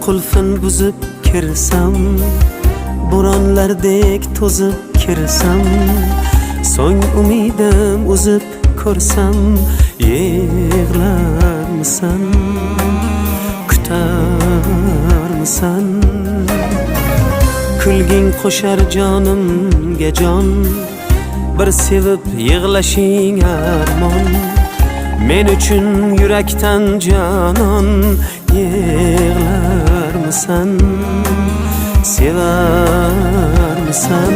qulfin buzib kirsam, bo'ronlardek to'zib kirsam, so'ng umidim uzib ko'rsam, yig'larmisan, kutarmisan? Kulging qo'shar jonimga jon, bir sevib yig'lashing armon. Men uchun yurakdan jonon, yig'larmisan, sevarmisan?